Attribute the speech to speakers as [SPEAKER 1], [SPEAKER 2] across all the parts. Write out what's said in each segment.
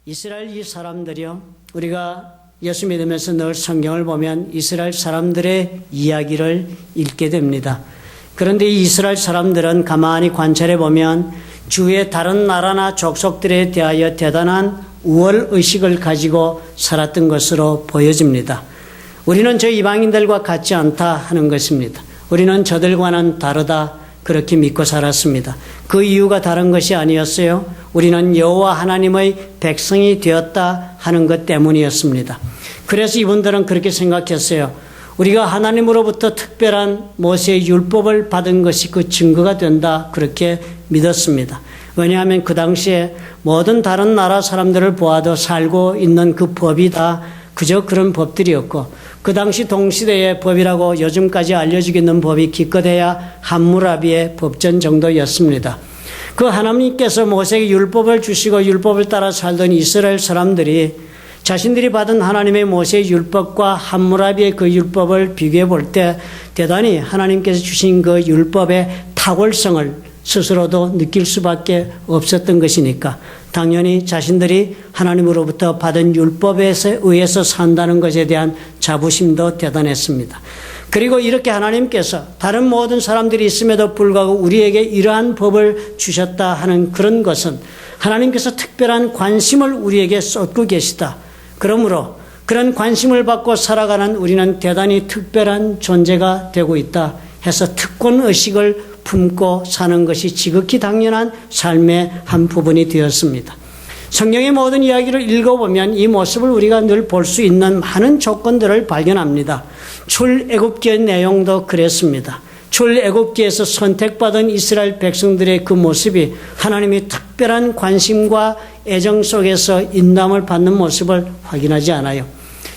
[SPEAKER 1] 이스라엘 이 사람들이요, 우리가 예수 믿으면서 늘 성경을 보면 이스라엘 사람들의 이야기를 읽게 됩니다. 그런데 이 이스라엘 사람들은 가만히 관찰해 보면 주위의 다른 나라나 족속들에 대하여 대단한 우월의식을 가지고 살았던 것으로 보여집니다. 우리는 저 이방인들과 같지 않다 하는 것입니다. 우리는 저들과는 다르다 그렇게 믿고 살았습니다. 그 이유가 다른 것이 아니었어요. 우리는 여호와 하나님의 백성이 되었다 하는 것 때문이었습니다. 그래서 이분들은 그렇게 생각했어요. 우리가 하나님으로부터 특별한 모세의 율법을 받은 것이 그 증거가 된다 그렇게 믿었습니다. 왜냐하면 그 당시에 모든 다른 나라 사람들을 보아도 살고 있는 그 법이 다 그저 그런 법들이었고, 그 당시 동시대의 법이라고 요즘까지 알려지고 있는 법이 기껏해야 함무라비의 법전 정도였습니다. 그 하나님께서 모세에게 율법을 주시고 율법을 따라 살던 이스라엘 사람들이 자신들이 받은 하나님의 모세의 율법과 함무라비의 그 율법을 비교해 볼 때 대단히 하나님께서 주신 그 율법의 탁월성을 스스로도 느낄 수밖에 없었던 것이니까 당연히 자신들이 하나님으로부터 받은 율법에 의해서 산다는 것에 대한 자부심도 대단했습니다. 그리고 이렇게 하나님께서 다른 모든 사람들이 있음에도 불구하고 우리에게 이러한 법을 주셨다 하는 그런 것은 하나님께서 특별한 관심을 우리에게 쏟고 계시다. 그러므로 그런 관심을 받고 살아가는 우리는 대단히 특별한 존재가 되고 있다 해서 특권의식을 품고 사는 것이 지극히 당연한 삶의 한 부분이 되었습니다. 성경의 모든 이야기를 읽어보면 이 모습을 우리가 늘 볼 수 있는 많은 조건들을 발견합니다. 출애굽기의 내용도 그랬습니다. 출애굽기에서 선택받은 이스라엘 백성들의 그 모습이 하나님의 특별한 관심과 애정 속에서 인담을 받는 모습을 확인하지 않아요.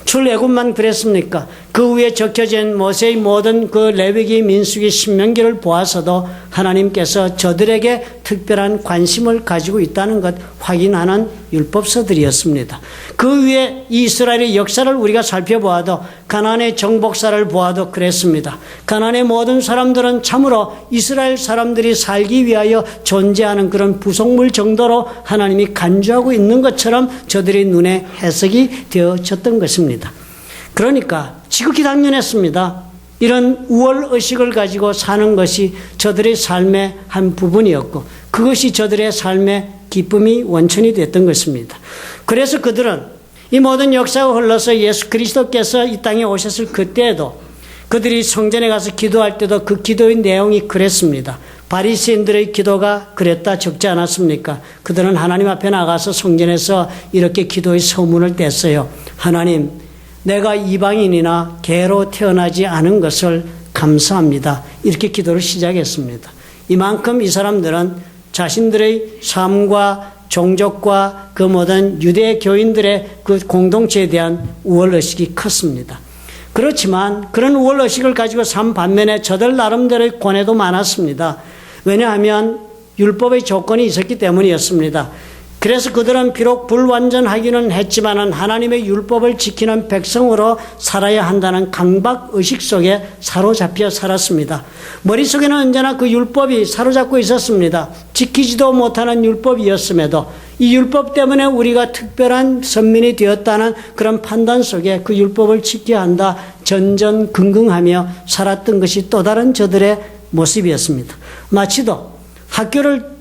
[SPEAKER 1] 출애굽만 그랬습니까? 그 위에 적혀진 모세의 모든 그 레위기, 민수기, 신명기를 보아서도 하나님께서 저들에게 특별한 관심을 가지고 있다는 것 확인하는 율법서들이었습니다. 그 위에 이스라엘의 역사를 우리가 살펴보아도 가나안의 정복사를 보아도 그랬습니다. 가나안의 모든 사람들은 참으로 이스라엘 사람들이 살기 위하여 존재하는 그런 부속물 정도로 하나님이 간주하고 있는 것처럼 저들의 눈에 해석이 되어졌던 것입니다. 그러니까 지극히 당연했습니다. 이런 우월의식을 가지고 사는 것이 저들의 삶의 한 부분이었고 그것이 저들의 삶의 기쁨이 원천이 됐던 것입니다. 그래서 그들은 이 모든 역사가 흘러서 예수 그리스도께서 이 땅에 오셨을 그때에도 그들이 성전에 가서 기도할 때도 그 기도의 내용이 그랬습니다. 바리새인들의 기도가 그랬다 적지 않았습니까? 그들은 하나님 앞에 나가서 성전에서 이렇게 기도의 서문을 뗐어요. 하나님, 내가 이방인이나 개로 태어나지 않은 것을 감사합니다. 이렇게 기도를 시작했습니다. 이만큼 이 사람들은 자신들의 삶과 종족과 그 모든 유대 교인들의 그 공동체에 대한 우월의식이 컸습니다. 그렇지만 그런 우월의식을 가지고 산 반면에 저들 나름대로의 고뇌도 많았습니다. 왜냐하면 율법의 조건이 있었기 때문이었습니다. 그래서 그들은 비록 불완전하기는 했지만 하나님의 율법을 지키는 백성으로 살아야 한다는 강박의식 속에 사로잡혀 살았습니다. 머릿속에는 언제나 그 율법이 사로잡고 있었습니다. 지키지도 못하는 율법이었음에도 이 율법 때문에 우리가 특별한 선민이 되었다는 그런 판단 속에 그 율법을 지켜야 한다 전전긍긍하며 살았던 것이 또 다른 저들의 모습이었습니다. 마치도 학교를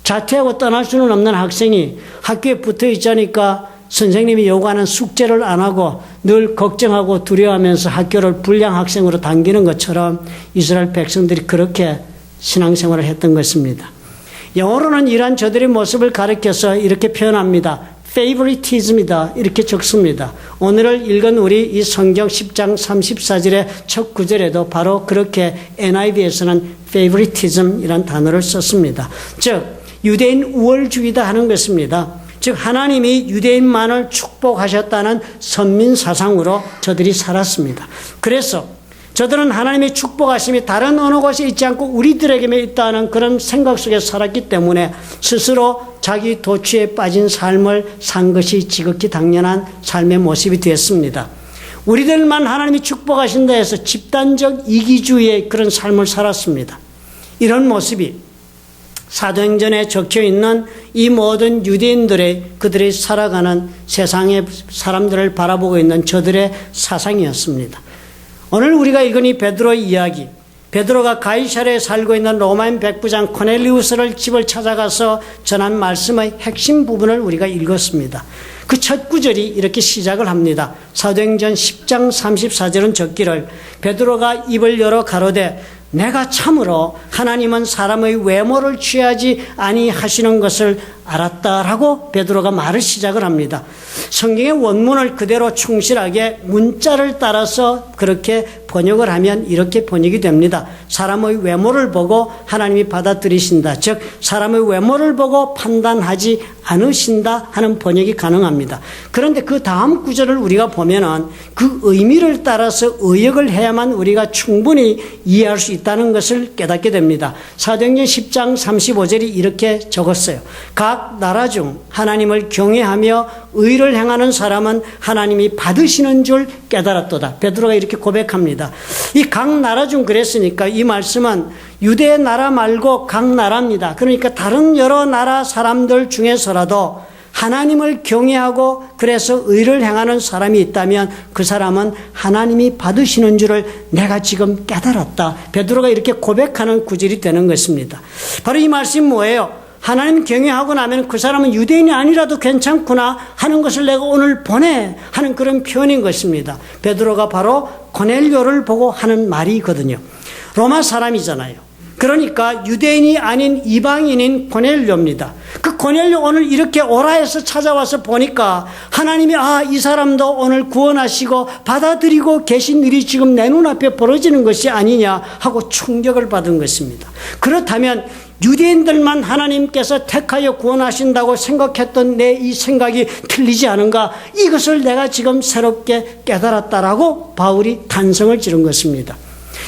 [SPEAKER 1] 자퇴하고 떠날 수는 없는 학생이 학교에 붙어 있자니까 선생님이 요구하는 숙제를 안 하고 늘 걱정하고 두려워하면서 학교를 불량 학생으로 당기는 것처럼 이스라엘 백성들이 그렇게 신앙생활을 했던 것입니다. 영어로는 이러한 저들의 모습을 가리켜서 이렇게 표현합니다. favoritism이다 이렇게 적습니다. 오늘을 읽은 우리 이 성경 10장 34절의 첫 구절에도 바로 그렇게 NIV에서는 favoritism이라는 단어를 썼습니다. 즉 유대인 우월주의다 하는 것입니다. 즉 하나님이 유대인만을 축복하셨다는 선민 사상으로 저들이 살았습니다. 그래서 저들은 하나님의 축복하심이 다른 어느 곳에 있지 않고 우리들에게만 있다는 그런 생각 속에 살았기 때문에 스스로 자기 도취에 빠진 삶을 산 것이 지극히 당연한 삶의 모습이 되었습니다. 우리들만 하나님이 축복하신다 해서 집단적 이기주의의 그런 삶을 살았습니다. 이런 모습이 사도행전에 적혀 있는 이 모든 유대인들의 그들이 살아가는 세상의 사람들을 바라보고 있는 저들의 사상이었습니다. 오늘 우리가 읽은 이 베드로의 이야기, 베드로가 가이사랴에 살고 있는 로마인 백부장 코넬리우스를 집을 찾아가서 전한 말씀의 핵심 부분을 우리가 읽었습니다. 그 첫 구절이 이렇게 시작을 합니다. 사도행전 10장 34절은 적기를 베드로가 입을 열어 가로되 내가 참으로 하나님은 사람의 외모를 취하지 아니하시는 것을 알았다라고 베드로가 말을 시작을 합니다. 성경의 원문을 그대로 충실하게 문자를 따라서 그렇게 번역을 하면 이렇게 번역이 됩니다. 사람의 외모를 보고 하나님이 받아들이신다. 즉 사람의 외모를 보고 판단하지 않으신다 하는 번역이 가능합니다. 그런데 그 다음 구절을 우리가 보면은 그 의미를 따라서 의역을 해야만 우리가 충분히 이해할 수 있다는 것을 깨닫게 됩니다. 사도행전 10장 35절이 이렇게 적었어요. 각 나라 중 하나님을 경외하며 의를 행하는 사람은 하나님이 받으시는 줄 깨달았도다. 베드로가 이렇게 고백합니다. 이 각 나라 중 그랬으니까 이 말씀은 유대 나라 말고 각 나라입니다. 그러니까 다른 여러 나라 사람들 중에서라도 하나님을 경외하고 그래서 의를 행하는 사람이 있다면 그 사람은 하나님이 받으시는 줄을 내가 지금 깨달았다. 베드로가 이렇게 고백하는 구절이 되는 것입니다. 바로 이 말씀이 뭐예요? 하나님 경외하고 나면 그 사람은 유대인이 아니라도 괜찮구나 하는 것을 내가 오늘 보내 하는 그런 표현인 것입니다. 베드로가 바로 고넬료를 보고 하는 말이거든요. 로마 사람이잖아요. 그러니까 유대인이 아닌 이방인인 고넬료입니다. 그 고넬료 오늘 이렇게 오라에서 찾아와서 보니까 하나님이 이 사람도 오늘 구원하시고 받아들이고 계신 일이 지금 내 눈앞에 벌어지는 것이 아니냐 하고 충격을 받은 것입니다. 그렇다면 유대인들만 하나님께서 택하여 구원하신다고 생각했던 내 이 생각이 틀리지 않은가? 이것을 내가 지금 새롭게 깨달았다라고 바울이 탄성을 지른 것입니다.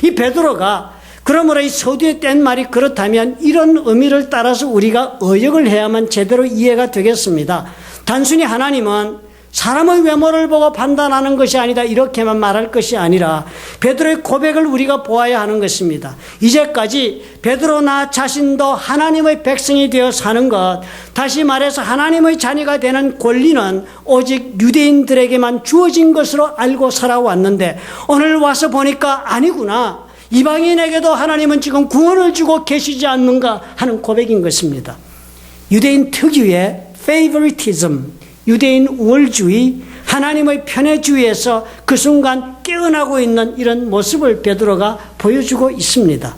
[SPEAKER 1] 이 베드로가 그러므로 이 서두에 뗀 말이 그렇다면 이런 의미를 따라서 우리가 의역을 해야만 제대로 이해가 되겠습니다. 단순히 하나님은 사람의 외모를 보고 판단하는 것이 아니다 이렇게만 말할 것이 아니라 베드로의 고백을 우리가 보아야 하는 것입니다. 이제까지 베드로 나 자신도 하나님의 백성이 되어 사는 것, 다시 말해서 하나님의 자녀가 되는 권리는 오직 유대인들에게만 주어진 것으로 알고 살아왔는데 오늘 와서 보니까 아니구나. 이방인에게도 하나님은 지금 구원을 주고 계시지 않는가 하는 고백인 것입니다. 유대인 특유의 favoritism, 유대인 우월주의, 하나님의 편애주의에서 그 순간 깨어나고 있는 이런 모습을 베드로가 보여주고 있습니다.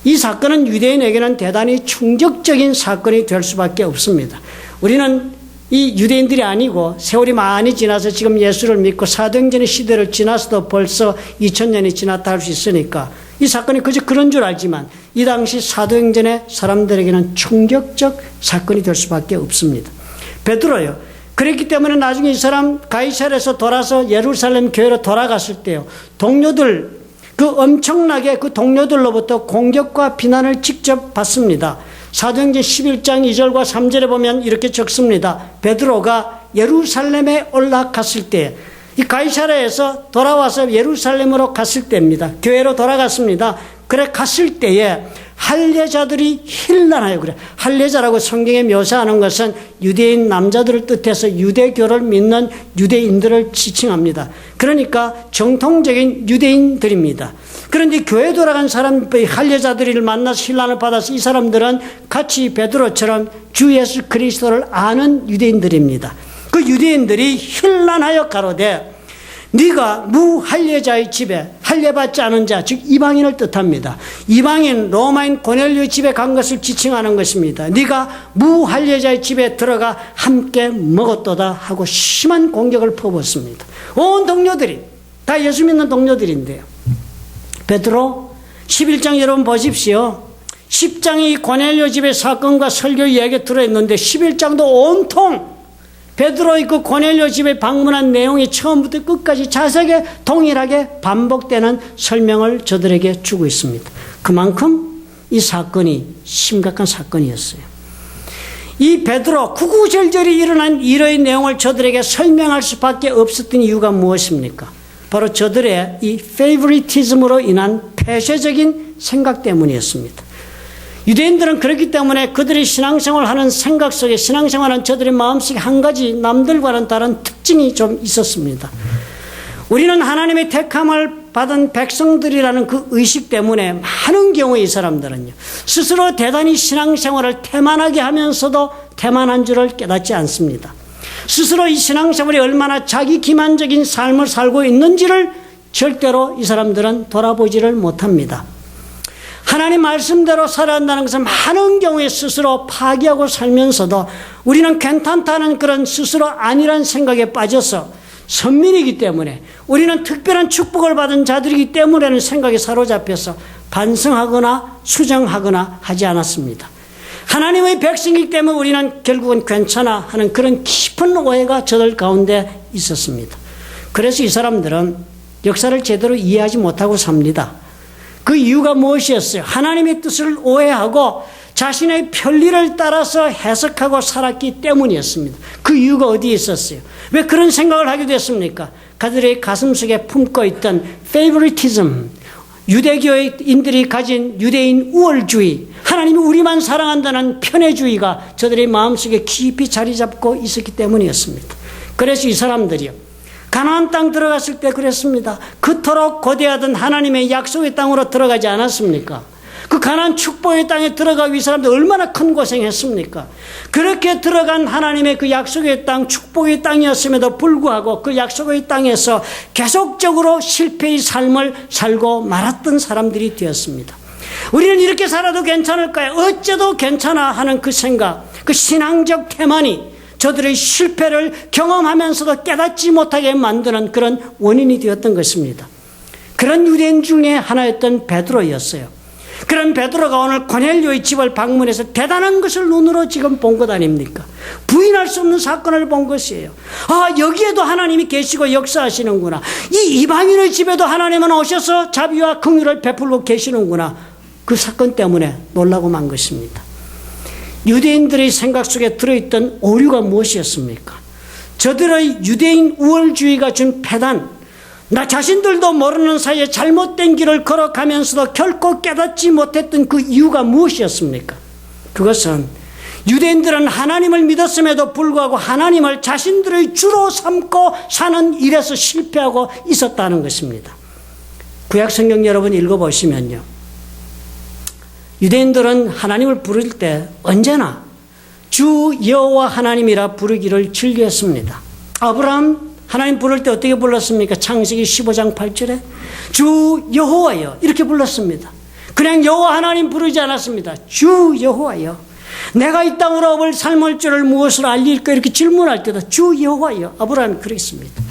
[SPEAKER 1] 이 사건은 유대인에게는 대단히 충격적인 사건이 될 수밖에 없습니다. 우리는 이 유대인들이 아니고 세월이 많이 지나서 지금 예수를 믿고 사도행전의 시대를 지나서도 벌써 2000년이 지났다 할 수 있으니까 이 사건이 그저 그런 줄 알지만 이 당시 사도행전의 사람들에게는 충격적 사건이 될 수밖에 없습니다. 베드로요. 그랬기 때문에 나중에 이 사람 가이사랴에서 돌아서 예루살렘 교회로 돌아갔을 때요. 동료들, 엄청나게 그 동료들로부터 공격과 비난을 직접 받습니다. 사도행전 11장 2절과 3절에 보면 이렇게 적습니다. 베드로가 예루살렘에 올라갔을 때, 이 가이사랴에서 돌아와서 예루살렘으로 갔을 때입니다. 교회로 돌아갔습니다. 그래 갔을 때에 할례자들이 힐난하여 그래. 할례자라고 성경에 묘사하는 것은 유대인 남자들을 뜻해서 유대교를 믿는 유대인들을 지칭합니다. 그러니까 정통적인 유대인들입니다. 그런데 교회 돌아간 사람, 할례자들을 만나서 힐난을 받아서 이 사람들은 같이 베드로처럼 주 예수 그리스도를 아는 유대인들입니다. 그 유대인들이 힐난하여 가로되 네가 무할례자의 집에 할례받지 않은 자, 즉 이방인을 뜻합니다. 이방인 로마인 고넬료의 집에 간 것을 지칭하는 것입니다. 네가 무할례자의 집에 들어가 함께 먹었도다 하고 심한 공격을 퍼붓습니다. 온 동료들이 다 예수 믿는 동료들인데요. 베드로 11장 여러분 보십시오. 10장이 고넬료 집의 사건과 설교 이야기가 들어있는데 11장도 온통 베드로의 그 고넬료 집에 방문한 내용이 처음부터 끝까지 자세하게 동일하게 반복되는 설명을 저들에게 주고 있습니다. 그만큼 이 사건이 심각한 사건이었어요. 이 베드로 구구절절히 일어난 일의 내용을 저들에게 설명할 수밖에 없었던 이유가 무엇입니까? 바로 저들의 이 페이보리티즘으로 인한 폐쇄적인 생각 때문이었습니다. 유대인들은 그렇기 때문에 그들이 신앙생활을 하는 생각 속에 신앙생활은 저들의 마음속에 한 가지 남들과는 다른 특징이 좀 있었습니다. 우리는 하나님의 택함을 받은 백성들이라는 그 의식 때문에 많은 경우에 이 사람들은요, 스스로 대단히 신앙생활을 태만하게 하면서도 태만한 줄을 깨닫지 않습니다. 스스로 이 신앙생활이 얼마나 자기 기만적인 삶을 살고 있는지를 절대로 이 사람들은 돌아보지를 못합니다. 하나님 말씀대로 살아야 한다는 것은 많은 경우에 스스로 파기하고 살면서도 우리는 괜찮다는 그런 스스로 아니란 생각에 빠져서 선민이기 때문에 우리는 특별한 축복을 받은 자들이기 때문에는 생각에 사로잡혀서 반성하거나 수정하거나 하지 않았습니다. 하나님의 백성이기 때문에 우리는 결국은 괜찮아 하는 그런 깊은 오해가 저들 가운데 있었습니다. 그래서 이 사람들은 역사를 제대로 이해하지 못하고 삽니다. 그 이유가 무엇이었어요? 하나님의 뜻을 오해하고 자신의 편리를 따라서 해석하고 살았기 때문이었습니다. 그 이유가 어디에 있었어요? 왜 그런 생각을 하게 됐습니까? 그들의 가슴속에 품고 있던 favoritism, 유대교인들이 가진 유대인 우월주의, 하나님이 우리만 사랑한다는 편애주의가 저들의 마음속에 깊이 자리 잡고 있었기 때문이었습니다. 그래서 이 사람들이요, 가나안 땅 들어갔을 때 그랬습니다. 그토록 고대하던 하나님의 약속의 땅으로 들어가지 않았습니까? 그 가나안 축복의 땅에 들어가기 위해 사람들 얼마나 큰 고생했습니까? 그렇게 들어간 하나님의 그 약속의 땅, 축복의 땅이었음에도 불구하고 그 약속의 땅에서 계속적으로 실패의 삶을 살고 말았던 사람들이 되었습니다. 우리는 이렇게 살아도 괜찮을까요? 어째도 괜찮아 하는 그 생각, 그 신앙적 태만이 저들의 실패를 경험하면서도 깨닫지 못하게 만드는 그런 원인이 되었던 것입니다. 그런 유대인 중에 하나였던 베드로였어요. 그런 베드로가 오늘 고넬료의 집을 방문해서 대단한 것을 눈으로 지금 본 것 아닙니까? 부인할 수 없는 사건을 본 것이에요. 아, 여기에도 하나님이 계시고 역사하시는구나. 이 이방인의 집에도 하나님은 오셔서 자비와 긍휼을 베풀고 계시는구나. 그 사건 때문에 놀라고 만 것입니다. 유대인들의 생각 속에 들어있던 오류가 무엇이었습니까? 저들의 유대인 우월주의가 준 패단, 나 자신들도 모르는 사이에 잘못된 길을 걸어가면서도 결코 깨닫지 못했던 그 이유가 무엇이었습니까? 그것은 유대인들은 하나님을 믿었음에도 불구하고 하나님을 자신들의 주로 삼고 사는 일에서 실패하고 있었다는 것입니다. 구약 성경 여러분 읽어보시면요, 유대인들은 하나님을 부를 때 언제나 주 여호와 하나님이라 부르기를 즐겼습니다. 아브라함 하나님 부를 때 어떻게 불렀습니까? 창세기 15장 8절에 주 여호와여 이렇게 불렀습니다. 그냥 여호와 하나님 부르지 않았습니다. 주 여호와여, 내가 이 땅으로 업을 삶을 줄을 무엇으로 알릴까 이렇게 질문할 때도 주 여호와여, 아브라함이 그랬습니다.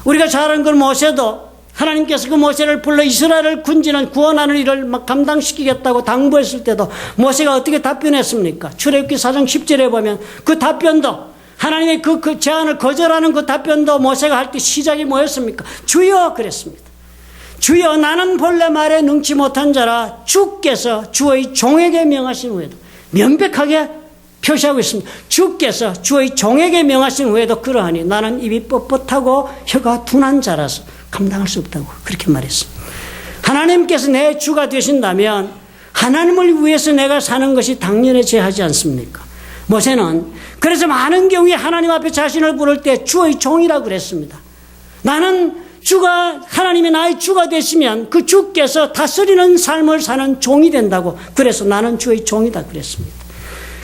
[SPEAKER 1] 우리가 잘 아는 건 모세도 하나님께서 그 모세를 불러 이스라엘을 군지는 구원하는 일을 막 감당시키겠다고 당부했을 때도 모세가 어떻게 답변했습니까? 출애굽기 4장 10절에 보면 그 답변도 하나님의 그 제안을 거절하는 그 답변도 모세가 할 때 시작이 뭐였습니까? 주여 그랬습니다. 주여, 나는 본래 말에 능치 못한 자라 주께서 주의 종에게 명하신 후에도, 명백하게 표시하고 있습니다. 주께서 주의 종에게 명하신 후에도 그러하니 나는 입이 뻣뻣하고 혀가 둔한 자라서 감당할 수 없다고 그렇게 말했습니다. 하나님께서 내 주가 되신다면 하나님을 위해서 내가 사는 것이 당연해져야 하지 않습니까? 모세는 그래서 많은 경우에 하나님 앞에 자신을 부를 때 주의 종이라고 그랬습니다. 나는 주가, 하나님이 나의 주가 되시면 그 주께서 다스리는 삶을 사는 종이 된다고, 그래서 나는 주의 종이다 그랬습니다.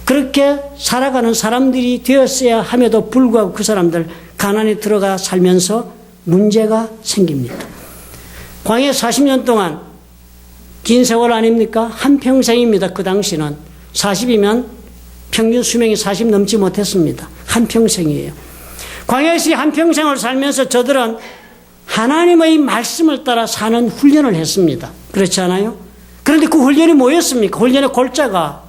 [SPEAKER 1] 그렇게 살아가는 사람들이 되었어야 함에도 불구하고 그 사람들 가나안에 들어가 살면서 문제가 생깁니다. 광야 40년 동안 긴 세월 아닙니까? 한평생입니다. 그 당시는 40이면 평균 수명이 40 넘지 못했습니다. 한평생이에요. 광야에서 한평생을 살면서 저들은 하나님의 말씀을 따라 사는 훈련을 했습니다. 그렇지 않아요? 그런데 그 훈련이 뭐였습니까? 훈련의 골자가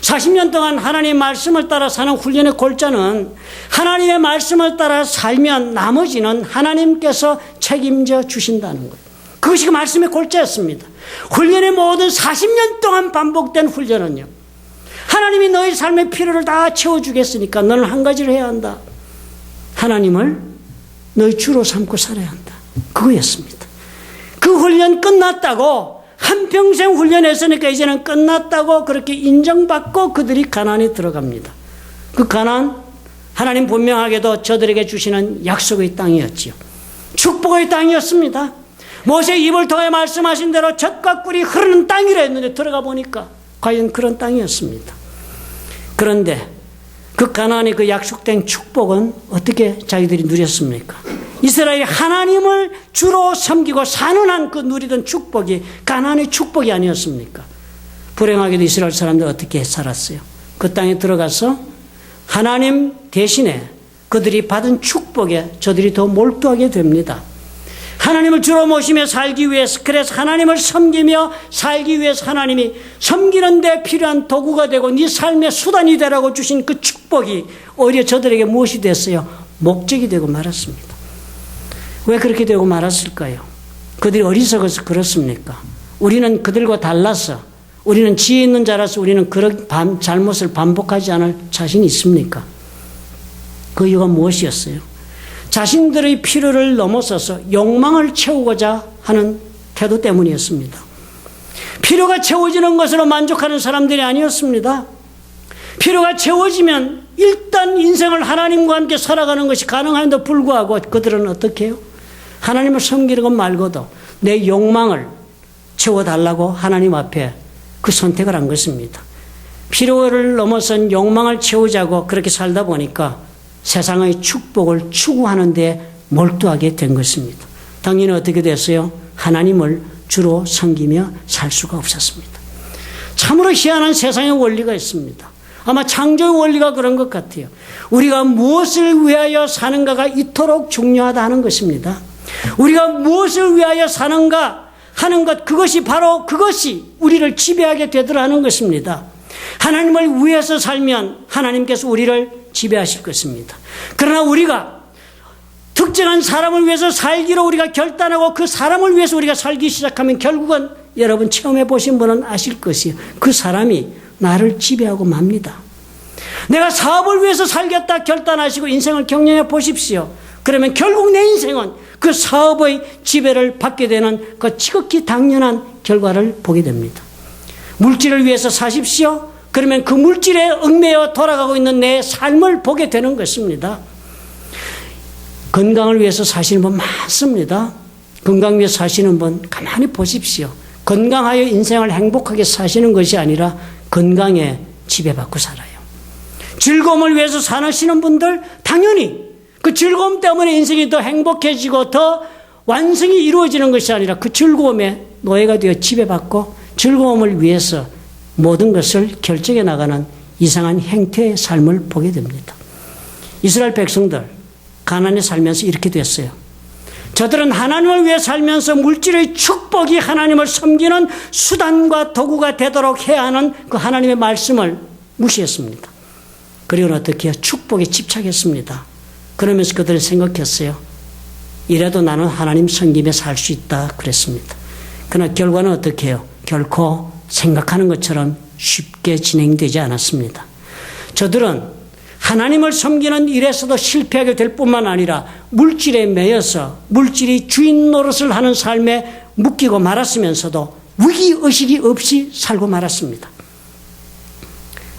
[SPEAKER 1] 40년 동안 하나님의 말씀을 따라 사는 훈련의 골자는 하나님의 말씀을 따라 살면 나머지는 하나님께서 책임져 주신다는 것. 그것이 그 말씀의 골자였습니다. 훈련의 모든 40년 동안 반복된 훈련은요, 하나님이 너의 삶의 필요를 다 채워주겠으니까 너는 한 가지를 해야 한다. 하나님을 너의 주로 삼고 살아야 한다. 그거였습니다. 그 훈련 끝났다고 한평생 훈련했으니까 이제는 끝났다고 그렇게 인정받고 그들이 가나안에 들어갑니다. 그 가나안, 하나님 분명하게도 저들에게 주시는 약속의 땅이었지요. 축복의 땅이었습니다. 모세 입을 통해 말씀하신 대로 젖과 꿀이 흐르는 땅이라 했는데 들어가 보니까 과연 그런 땅이었습니다. 그런데 그 가나안의 그 약속된 축복은 어떻게 자기들이 누렸습니까? 이스라엘이 하나님을 주로 섬기고 사는 한 그 누리던 축복이 가나안의 축복이 아니었습니까? 불행하게도 이스라엘 사람들 어떻게 살았어요? 그 땅에 들어가서 하나님 대신에 그들이 받은 축복에 저들이 더 몰두하게 됩니다. 하나님을 주로 모시며 살기 위해서, 그래서 하나님을 섬기며 살기 위해서 하나님이 섬기는 데 필요한 도구가 되고 네 삶의 수단이 되라고 주신 그 축복이 오히려 저들에게 무엇이 됐어요? 목적이 되고 말았습니다. 왜 그렇게 되고 말았을까요? 그들이 어리석어서 그렇습니까? 우리는 그들과 달라서, 우리는 지혜 있는 자라서 우리는 그런 잘못을 반복하지 않을 자신이 있습니까? 그 이유가 무엇이었어요? 자신들의 필요를 넘어서서 욕망을 채우고자 하는 태도 때문이었습니다. 필요가 채워지는 것으로 만족하는 사람들이 아니었습니다. 필요가 채워지면 일단 인생을 하나님과 함께 살아가는 것이 가능한데도 불구하고 그들은 어떻게 해요? 하나님을 섬기는 것 말고도 내 욕망을 채워달라고 하나님 앞에 그 선택을 한 것입니다. 필요를 넘어선 욕망을 채우자고 그렇게 살다 보니까 세상의 축복을 추구하는 데 몰두하게 된 것입니다. 당연히 어떻게 됐어요? 하나님을 주로 섬기며 살 수가 없었습니다. 참으로 희한한 세상의 원리가 있습니다. 아마 창조의 원리가 그런 것 같아요. 우리가 무엇을 위하여 사는가가 이토록 중요하다 하는 것입니다. 우리가 무엇을 위하여 사는가 하는 것, 그것이 바로 그것이 우리를 지배하게 되더라 하는 것입니다. 하나님을 위해서 살면 하나님께서 우리를 지배하실 것입니다. 그러나 우리가 특정한 사람을 위해서 살기로 우리가 결단하고 그 사람을 위해서 우리가 살기 시작하면 결국은 여러분 체험해 보신 분은 아실 것이에요. 그 사람이 나를 지배하고 맙니다. 내가 사업을 위해서 살겠다 결단하시고 인생을 경영해 보십시오. 그러면 결국 내 인생은 그 사업의 지배를 받게 되는 그 지극히 당연한 결과를 보게 됩니다. 물질을 위해서 사십시오. 그러면 그 물질에 얽매여 돌아가고 있는 내 삶을 보게 되는 것입니다. 건강을 위해서 사시는 분 많습니다. 건강 위해서 사시는 분 가만히 보십시오. 건강하여 인생을 행복하게 사시는 것이 아니라 건강에 지배받고 살아요. 즐거움을 위해서 사시는 분들 당연히 그 즐거움 때문에 인생이 더 행복해지고 더 완성이 이루어지는 것이 아니라 그 즐거움에 노예가 되어 지배받고 즐거움을 위해서 모든 것을 결정해 나가는 이상한 행태의 삶을 보게 됩니다. 이스라엘 백성들 가나안에 살면서 이렇게 됐어요. 저들은 하나님을 위해 살면서 물질의 축복이 하나님을 섬기는 수단과 도구가 되도록 해야 하는 그 하나님의 말씀을 무시했습니다. 그리고 어떻게 해요? 축복에 집착했습니다. 그러면서 그들은 생각했어요. 이래도 나는 하나님 섬김에 살 수 있다 그랬습니다. 그러나 결과는 어떻게 해요? 결코 생각하는 것처럼 쉽게 진행되지 않았습니다. 저들은 하나님을 섬기는 일에서도 실패하게 될 뿐만 아니라 물질에 매여서 물질이 주인 노릇을 하는 삶에 묶이고 말았으면서도 위기의식이 없이 살고 말았습니다.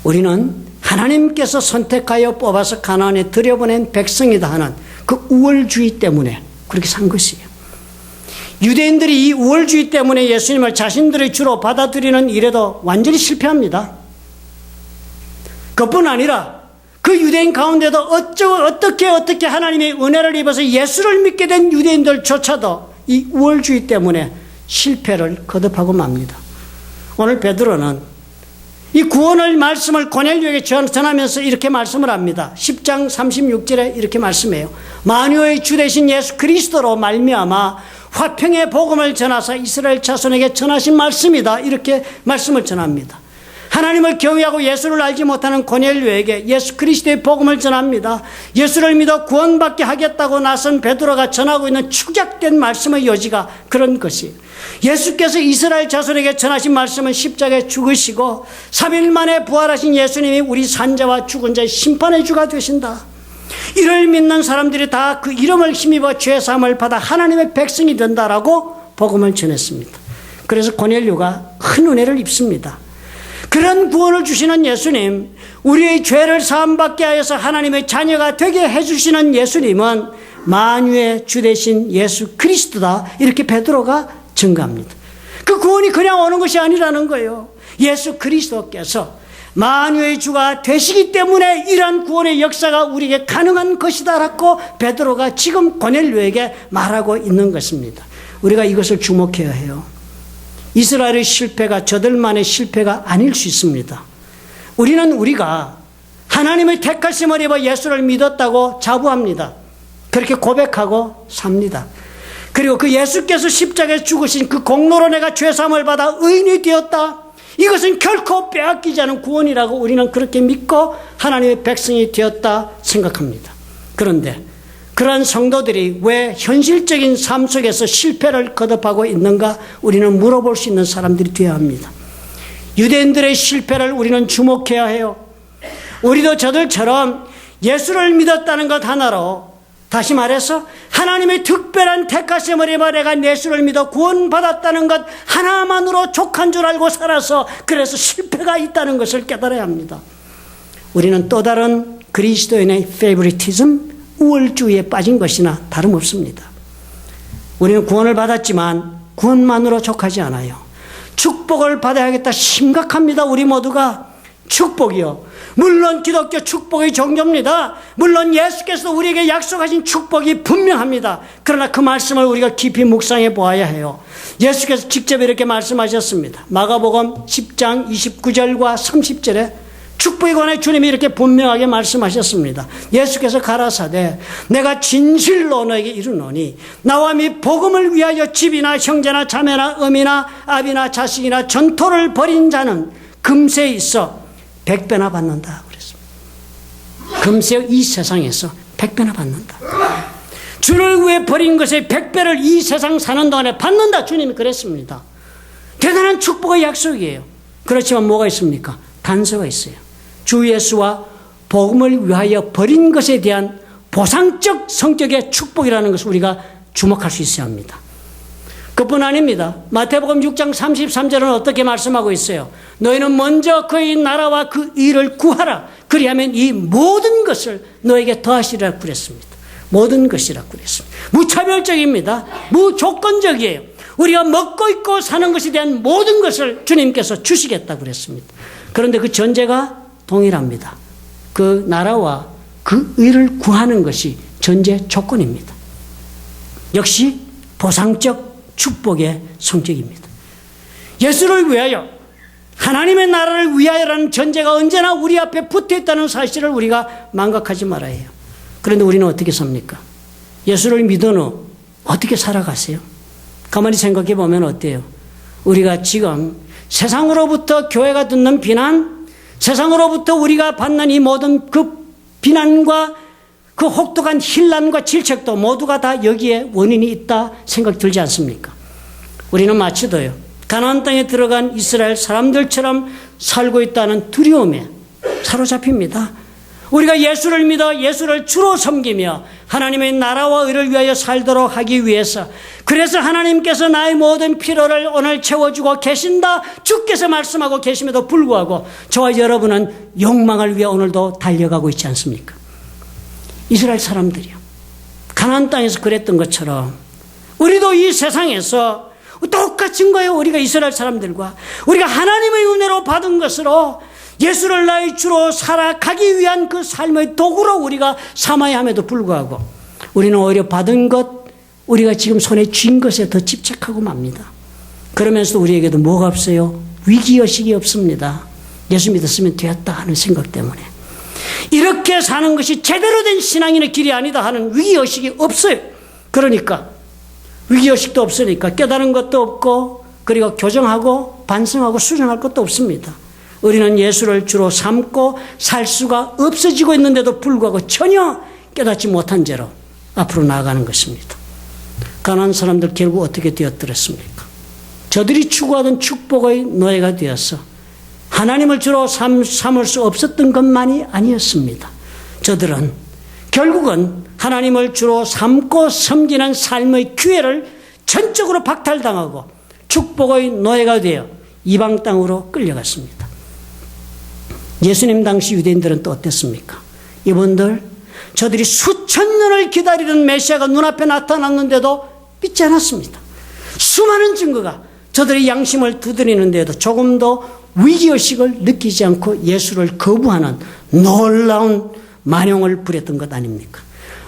[SPEAKER 1] 우리는 하나님께서 선택하여 뽑아서 가나안에 들여보낸 백성이다 하는 그 우월주의 때문에 그렇게 산 것이에요. 유대인들이 이 우월주의 때문에 예수님을 자신들의 주로 받아들이는 일에도 완전히 실패합니다. 그뿐 아니라 그 유대인 가운데도 어떻게 하나님의 은혜를 입어서 예수를 믿게 된 유대인들조차도 이 우월주의 때문에 실패를 거듭하고 맙니다. 오늘 베드로는 이 구원의 말씀을 고넬료에게 전하면서 이렇게 말씀을 합니다. 10장 36절에 이렇게 말씀해요. 만유의 주 되신 예수 그리스도로 말미암아 화평의 복음을 전하사 이스라엘 자손에게 전하신 말씀이다. 이렇게 말씀을 전합니다. 하나님을 경외하고 예수를 알지 못하는 고넬료에게 예수 그리스도의 복음을 전합니다. 예수를 믿어 구원받게 하겠다고 나선 베드로가 전하고 있는 축약된 말씀의 요지가 그런 것이에요. 예수께서 이스라엘 자손에게 전하신 말씀은 십자가에 죽으시고 3일 만에 부활하신 예수님이 우리 산자와 죽은 자의 심판의 주가 되신다. 이를 믿는 사람들이 다 그 이름을 힘입어 죄사함을 받아 하나님의 백성이 된다라고 복음을 전했습니다. 그래서 고넬료가 큰 은혜를 입습니다. 그런 구원을 주시는 예수님, 우리의 죄를 사함받게 하여서 하나님의 자녀가 되게 해주시는 예수님은 만유의 주 되신 예수 그리스도다, 이렇게 베드로가 증거합니다. 그 구원이 그냥 오는 것이 아니라는 거예요. 예수 그리스도께서 만유의 주가 되시기 때문에 이러한 구원의 역사가 우리에게 가능한 것이다라고 베드로가 지금 고넬료에게 말하고 있는 것입니다. 우리가 이것을 주목해야 해요. 이스라엘의 실패가 저들만의 실패가 아닐 수 있습니다. 우리가 하나님의 택하심을 입어 예수를 믿었다고 자부합니다. 그렇게 고백하고 삽니다. 그리고 그 예수께서 십자가에 죽으신 그 공로로 내가 죄사함을 받아 의인이 되었다, 이것은 결코 빼앗기지 않은 구원이라고 우리는 그렇게 믿고 하나님의 백성이 되었다 생각합니다. 그런데 그러한 성도들이 왜 현실적인 삶 속에서 실패를 거듭하고 있는가, 우리는 물어볼 수 있는 사람들이 되어야 합니다. 유대인들의 실패를 우리는 주목해야 해요. 우리도 저들처럼 예수를 믿었다는 것 하나로, 다시 말해서 하나님의 특별한 택하심을 입어 내가 예수를 믿어 구원받았다는 것 하나만으로 족한 줄 알고 살아서 그래서 실패가 있다는 것을 깨달아야 합니다. 우리는 또 다른 그리스도인의 페이보리티즘, 우월주의에 빠진 것이나 다름없습니다. 우리는 구원을 받았지만 구원만으로 족하지 않아요. 축복을 받아야겠다 심각합니다. 우리 모두가. 축복이요, 물론 기독교 축복의 종교입니다. 물론 예수께서 우리에게 약속하신 축복이 분명합니다. 그러나 그 말씀을 우리가 깊이 묵상해 보아야 해요. 예수께서 직접 이렇게 말씀하셨습니다. 마가복음 10장 29절과 30절에 축복에 관해 주님이 이렇게 분명하게 말씀하셨습니다. 예수께서 가라사대 내가 진실로 너에게 이르노니 나와 및 복음을 위하여 집이나 형제나 자매나 어미나 아비나 자식이나 전토를 벌인 자는 금세 있어 100배나 받는다 그랬습니다. 금세 이 세상에서 100배나 받는다. 주를 위해 버린 것의 100배를 이 세상 사는 동안에 받는다, 주님이 그랬습니다. 대단한 축복의 약속이에요. 그렇지만 뭐가 있습니까? 단서가 있어요. 주 예수와 복음을 위하여 버린 것에 대한 보상적 성격의 축복이라는 것을 우리가 주목할 수 있어야 합니다. 그뿐 아닙니다. 마태복음 6장 33절은 어떻게 말씀하고 있어요? 너희는 먼저 그의 나라와 그 의를 구하라. 그리하면 이 모든 것을 너에게 더하시리라고 그랬습니다. 모든 것이라고 그랬습니다. 무차별적입니다. 무조건적이에요. 우리가 먹고 있고 사는 것에 대한 모든 것을 주님께서 주시겠다고 그랬습니다. 그런데 그 전제가 동일합니다. 그 나라와 그 의를 구하는 것이 전제 조건입니다. 역시 보상적 축복의 성격입니다. 예수를 위하여, 하나님의 나라를 위하여라는 전제가 언제나 우리 앞에 붙어 있다는 사실을 우리가 망각하지 말아야 해요. 그런데 우리는 어떻게 삽니까? 예수를 믿은 후 어떻게 살아가세요? 가만히 생각해 보면 어때요? 우리가 지금 세상으로부터 교회가 듣는 비난, 세상으로부터 우리가 받는 이 모든 그 비난과 그 혹독한 혼란과 질책도 모두가 다 여기에 원인이 있다 생각 들지 않습니까? 우리는 마치도요, 가나안 땅에 들어간 이스라엘 사람들처럼 살고 있다는 두려움에 사로잡힙니다. 우리가 예수를 믿어 예수를 주로 섬기며 하나님의 나라와 의를 위하여 살도록 하기 위해서, 그래서 하나님께서 나의 모든 필요를 오늘 채워주고 계신다, 주께서 말씀하고 계심에도 불구하고 저와 여러분은 욕망을 위해 오늘도 달려가고 있지 않습니까? 이스라엘 사람들이요, 가나안 땅에서 그랬던 것처럼 우리도 이 세상에서 똑같은 거예요. 우리가 이스라엘 사람들과 우리가 하나님의 은혜로 받은 것으로 예수를 나의 주로 살아가기 위한 그 삶의 도구로 우리가 삼아야 함에도 불구하고 우리는 오히려 받은 것, 우리가 지금 손에 쥔 것에 더 집착하고 맙니다. 그러면서 우리에게도 뭐가 없어요? 위기의식이 없습니다. 예수 믿었으면 되었다 하는 생각 때문에. 이렇게 사는 것이 제대로 된 신앙인의 길이 아니다 하는 위기의식이 없어요. 그러니까 위기의식도 없으니까 깨달은 것도 없고, 그리고 교정하고 반성하고 수정할 것도 없습니다. 우리는 예수를 주로 삼고 살 수가 없어지고 있는데도 불구하고 전혀 깨닫지 못한 채로 앞으로 나아가는 것입니다. 가난한 사람들 결국 어떻게 되었더랬습니까? 저들이 추구하던 축복의 노예가 되어서 하나님을 주로 삼을 수 없었던 것만이 아니었습니다. 저들은 결국은 하나님을 주로 삼고 섬기는 삶의 기회를 전적으로 박탈당하고 축복의 노예가 되어 이방 땅으로 끌려갔습니다. 예수님 당시 유대인들은 또 어땠습니까? 이분들, 저들이 수천 년을 기다리던 메시아가 눈앞에 나타났는데도 믿지 않았습니다. 수많은 증거가 저들의 양심을 두드리는데도 조금도 위기의식을 느끼지 않고 예수를 거부하는 놀라운 만용을 부렸던 것 아닙니까?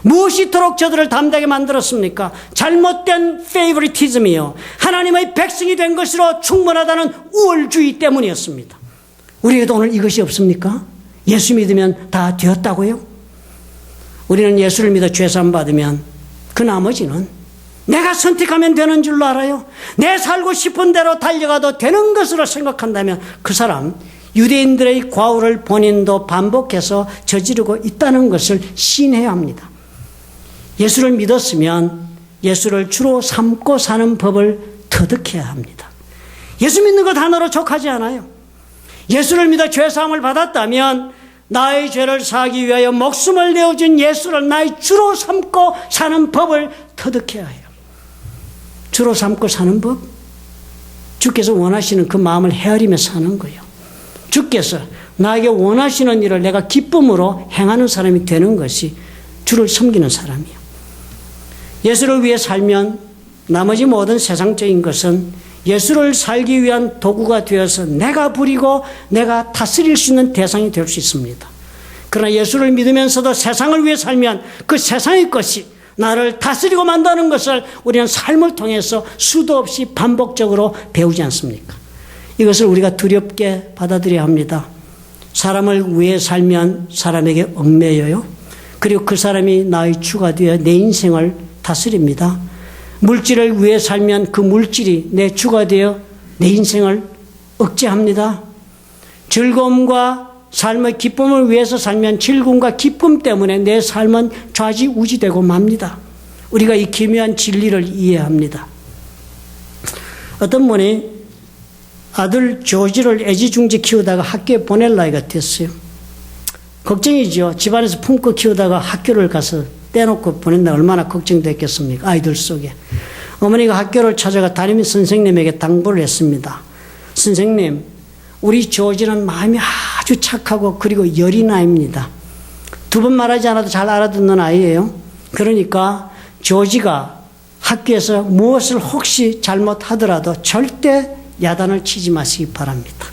[SPEAKER 1] 무엇이 이토록 저들을 담대하게 만들었습니까? 잘못된 페이버리티즘이요, 하나님의 백성이 된 것으로 충분하다는 우월주의 때문이었습니다. 우리에게도 오늘 이것이 없습니까? 예수 믿으면 다 되었다고요? 우리는 예수를 믿어 죄사함 받으면 그 나머지는 내가 선택하면 되는 줄로 알아요. 내 살고 싶은 대로 달려가도 되는 것으로 생각한다면 그 사람, 유대인들의 과오를 본인도 반복해서 저지르고 있다는 것을 시인해야 합니다. 예수를 믿었으면 예수를 주로 삼고 사는 법을 터득해야 합니다. 예수 믿는 것 하나로 족하지 않아요. 예수를 믿어 죄사함을 받았다면 나의 죄를 사하기 위하여 목숨을 내어준 예수를 나의 주로 삼고 사는 법을 터득해야 해요. 주로 삼고 사는 법? 주께서 원하시는 그 마음을 헤아리며 사는 거예요. 주께서 나에게 원하시는 일을 내가 기쁨으로 행하는 사람이 되는 것이 주를 섬기는 사람이에요. 예수를 위해 살면 나머지 모든 세상적인 것은 예수를 살기 위한 도구가 되어서 내가 부리고 내가 다스릴 수 있는 대상이 될 수 있습니다. 그러나 예수를 믿으면서도 세상을 위해 살면 그 세상의 것이 나를 다스리고 만드는 것을 우리는 삶을 통해서 수도 없이 반복적으로 배우지 않습니까? 이것을 우리가 두렵게 받아들여야 합니다. 사람을 위해 살면 사람에게 얽매여요. 그리고 그 사람이 나의 주가 되어 내 인생을 다스립니다. 물질을 위해 살면 그 물질이 내 주가 되어 내 인생을 억제합니다. 즐거움과 삶의 기쁨을 위해서 살면 즐거움과 기쁨 때문에 내 삶은 좌지우지되고 맙니다. 우리가 이 기묘한 진리를 이해해야 합니다. 어떤 분이 아들 조지를 애지중지 키우다가 학교에 보낼 나이가 됐어요. 걱정이죠. 집안에서 품고 키우다가 학교를 가서 떼놓고 보낸다 얼마나 걱정됐겠습니까? 아이들 속에. 어머니가 학교를 찾아가 담임 선생님에게 당부를 했습니다. 선생님, 우리 조지는 마음이 아주 착하고 그리고 여린 아이입니다. 두 번 말하지 않아도 잘 알아듣는 아이예요. 그러니까 조지가 학교에서 무엇을 혹시 잘못하더라도 절대 야단을 치지 마시기 바랍니다.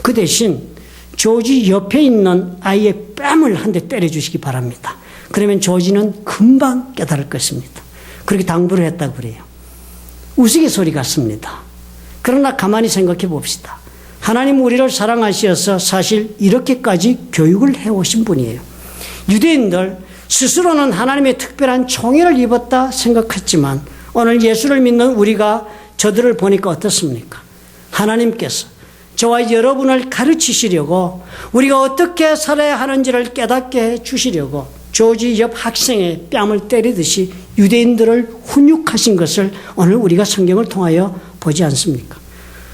[SPEAKER 1] 그 대신 조지 옆에 있는 아이의 뺨을 한 대 때려주시기 바랍니다. 그러면 조지는 금방 깨달을 것입니다. 그렇게 당부를 했다고 그래요. 우스갯소리 같습니다. 그러나 가만히 생각해 봅시다. 하나님 우리를 사랑하셔서 사실 이렇게까지 교육을 해오신 분이에요. 유대인들 스스로는 하나님의 특별한 총애를 입었다 생각했지만 오늘 예수를 믿는 우리가 저들을 보니까 어떻습니까? 하나님께서 저와 여러분을 가르치시려고 우리가 어떻게 살아야 하는지를 깨닫게 해주시려고 조지 옆 학생의 뺨을 때리듯이 유대인들을 훈육하신 것을 오늘 우리가 성경을 통하여 보지 않습니까?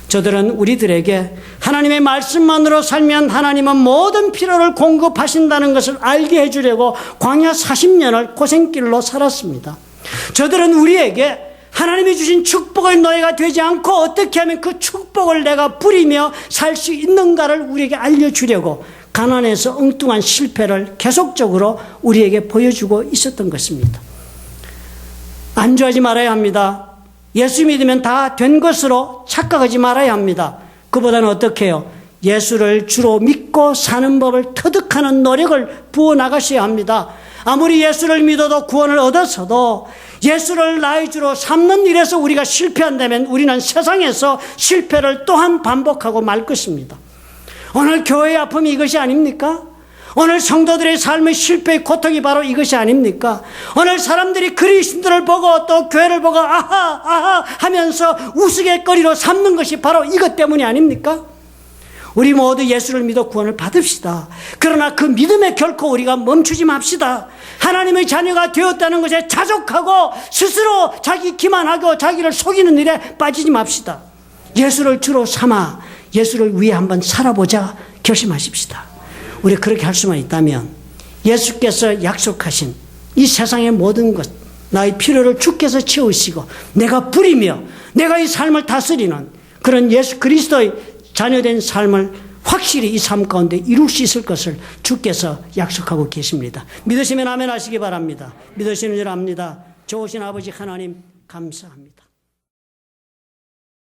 [SPEAKER 1] 저들은 우리들에게 하나님의 말씀만으로 살면 하나님은 모든 필요를 공급하신다는 것을 알게 해주려고 광야 40년을 고생길로 살았습니다. 저들은 우리에게 하나님이 주신 축복의 노예가 되지 않고 어떻게 하면 그 축복을 내가 부리며 살 수 있는가를 우리에게 알려주려고 가난해서 엉뚱한 실패를 계속적으로 우리에게 보여주고 있었던 것입니다. 안주하지 말아야 합니다. 예수 믿으면 다 된 것으로 착각하지 말아야 합니다. 그보다는 어떻게 해요? 예수를 주로 믿고 사는 법을 터득하는 노력을 부어나가셔야 합니다. 아무리 예수를 믿어도 구원을 얻었어도 예수를 나의 주로 삼는 일에서 우리가 실패한다면 우리는 세상에서 실패를 또한 반복하고 말 것입니다. 오늘 교회의 아픔이 이것이 아닙니까? 오늘 성도들의 삶의 실패의 고통이 바로 이것이 아닙니까? 오늘 사람들이 그리스도를 보고 또 교회를 보고 아하 하면서 우스갯거리로 삼는 것이 바로 이것 때문이 아닙니까? 우리 모두 예수를 믿어 구원을 받읍시다. 그러나 그 믿음에 결코 우리가 멈추지 맙시다. 하나님의 자녀가 되었다는 것에 자족하고 스스로 자기 기만하고 자기를 속이는 일에 빠지지 맙시다. 예수를 주로 삼아 예수를 위해 한번 살아보자 결심하십시다. 우리 그렇게 할 수만 있다면 예수께서 약속하신 이 세상의 모든 것, 나의 필요를 주께서 채우시고 내가 부리며 내가 이 삶을 다스리는 그런 예수 그리스도의 자녀된 삶을 확실히 이 삶 가운데 이룰 수 있을 것을 주께서 약속하고 계십니다. 믿으시면 아멘 하시기 바랍니다. 믿으시는 줄 압니다. 좋으신 아버지 하나님 감사합니다.